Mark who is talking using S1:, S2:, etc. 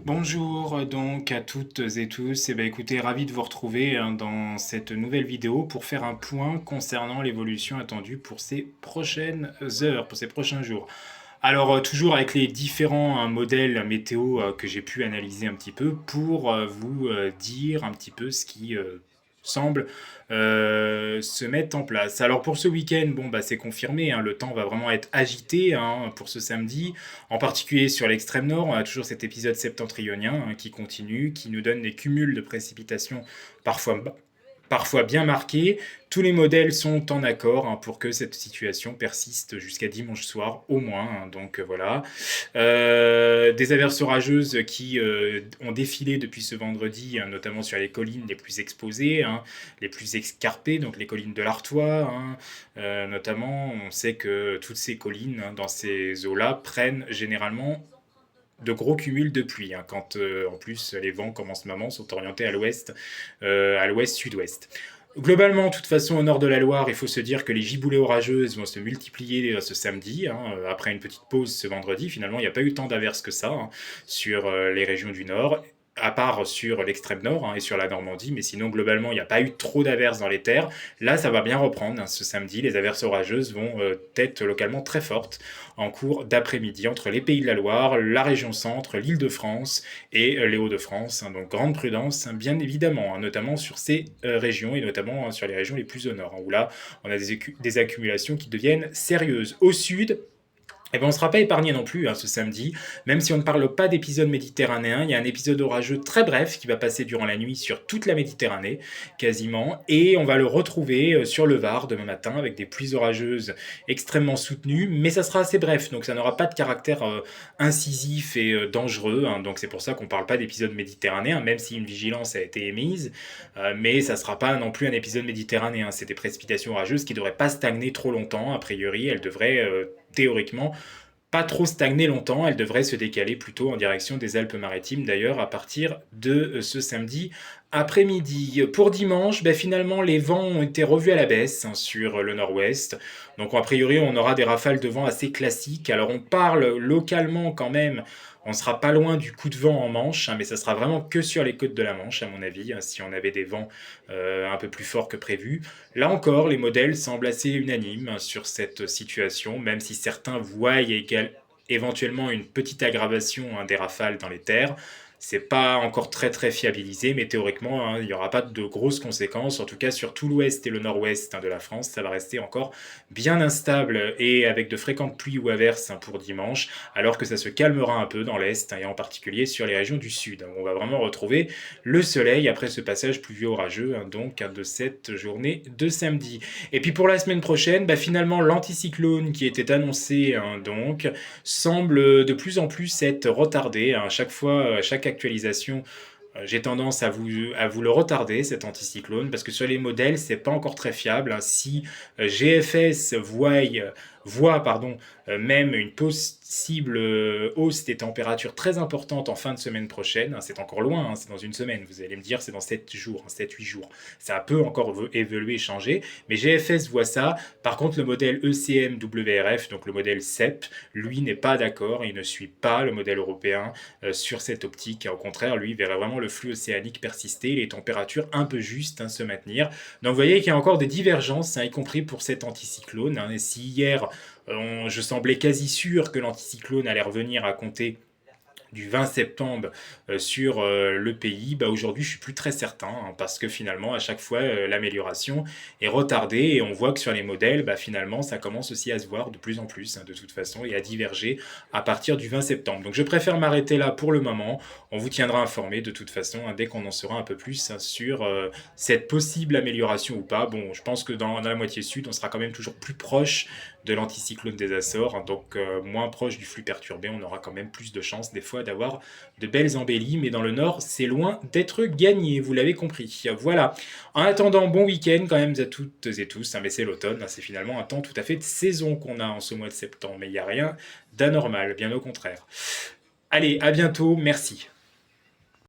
S1: Bonjour donc à toutes et tous, écoutez, ravi de vous retrouver dans cette nouvelle vidéo pour faire un point concernant l'évolution attendue pour ces prochaines heures, pour ces prochains jours. Alors toujours avec les différents modèles météo que j'ai pu analyser un petit peu pour vous dire un petit peu ce qui semble se mettre en place. Alors pour ce week-end, bon bah c'est confirmé, hein, le temps va vraiment être agité pour ce samedi, en particulier sur l'extrême nord. On a toujours cet épisode septentrionien qui continue, qui nous donne des cumuls de précipitations parfois parfois bien marqués. Tous les modèles sont en accord pour que cette situation persiste jusqu'à dimanche soir au moins. Donc voilà. Des averses orageuses qui ont défilé depuis ce vendredi, notamment sur les collines les plus exposées, les plus escarpées, donc les collines de l'Artois. Notamment, on sait que toutes ces collines, dans ces eaux-là, prennent généralement de gros cumuls de pluie, quand en plus les vents, comme en ce moment, sont orientés à l'ouest-sud-ouest. Globalement, de toute façon, au nord de la Loire, il faut se dire que les giboulées orageuses vont se multiplier ce samedi, après une petite pause ce vendredi. Finalement, il n'y a pas eu tant d'averses que ça sur les régions du nord, à part sur l'extrême nord et sur la Normandie, mais sinon, globalement, il n'y a pas eu trop d'averses dans les terres. Là, ça va bien reprendre ce samedi. Les averses orageuses vont être localement très fortes en cours d'après-midi entre les Pays de la Loire, la région centre, l'Île-de-France et les Hauts-de-France. Donc grande prudence, bien évidemment, notamment sur ces régions et notamment sur les régions les plus au nord, où là on a des accumulations qui deviennent sérieuses. Au sud, et ben on ne sera pas épargné non plus ce samedi, même si on ne parle pas d'épisode méditerranéen, il y a un épisode orageux très bref qui va passer durant la nuit sur toute la Méditerranée, quasiment, et on va le retrouver sur le Var demain matin avec des pluies orageuses extrêmement soutenues, mais ça sera assez bref, donc ça n'aura pas de caractère incisif et dangereux, donc c'est pour ça qu'on ne parle pas d'épisode méditerranéen, même si une vigilance a été émise, mais ça ne sera pas non plus un épisode méditerranéen, c'est des précipitations orageuses qui ne devraient pas stagner trop longtemps, a priori elles devraient théoriquement pas trop stagner longtemps, elle devrait se décaler plutôt en direction des Alpes-Maritimes d'ailleurs à partir de ce samedi après-midi. Pour dimanche, finalement les vents ont été revus à la baisse sur le nord-ouest, donc a priori on aura des rafales de vent assez classiques. Alors on parle localement quand même, on sera pas loin du coup de vent en Manche, mais ça sera vraiment que sur les côtes de la Manche à mon avis, si on avait des vents un peu plus forts que prévu. Là encore, les modèles semblent assez unanimes sur cette situation, même si certains voient éventuellement une petite aggravation des rafales dans les terres. C'est pas encore très très fiabilisé, mais théoriquement, il n'y aura pas de grosses conséquences. En tout cas, sur tout l'ouest et le nord-ouest de la France, ça va rester encore bien instable et avec de fréquentes pluies ou averses pour dimanche, alors que ça se calmera un peu dans l'est et en particulier sur les régions du sud. On va vraiment retrouver le soleil après ce passage pluvieux orageux, donc de cette journée de samedi. Et puis pour la semaine prochaine, finalement l'anticyclone qui était annoncé donc semble de plus en plus être retardé. À chaque fois, à chaque actualisation, j'ai tendance à vous le retarder, cet anticyclone, parce que sur les modèles, c'est pas encore très fiable. Si GFS voit même une possible hausse des températures très importante en fin de semaine prochaine, c'est encore loin, c'est dans une semaine, vous allez me dire c'est dans 7 jours, 7-8 jours, ça peut encore évoluer, changer, mais GFS voit ça. Par contre le modèle ECM-WRF, donc le modèle CEP, lui n'est pas d'accord, il ne suit pas le modèle européen sur cette optique, au contraire lui verrait vraiment le flux océanique persister, les températures un peu justes se maintenir. Donc vous voyez qu'il y a encore des divergences, y compris pour cet anticyclone. Et si hier je semblais quasi sûr que l'anticyclone allait revenir à compter du 20 septembre sur le pays, aujourd'hui je suis plus très certain, parce que finalement à chaque fois l'amélioration est retardée et on voit que sur les modèles finalement ça commence aussi à se voir de plus en plus de toute façon et à diverger à partir du 20 septembre. Donc je préfère m'arrêter là pour le moment, on vous tiendra informé de toute façon dès qu'on en saura un peu plus sur cette possible amélioration ou pas. Bon, je pense que dans la moitié sud on sera quand même toujours plus proche de l'anticyclone des Açores, donc moins proche du flux perturbé, on aura quand même plus de chances des fois d'avoir de belles embellies, mais dans le nord, c'est loin d'être gagné, vous l'avez compris. Voilà. En attendant, bon week-end quand même à toutes et tous, mais c'est l'automne, c'est finalement un temps tout à fait de saison qu'on a en ce mois de septembre, mais il n'y a rien d'anormal, bien au contraire. Allez, à bientôt, merci.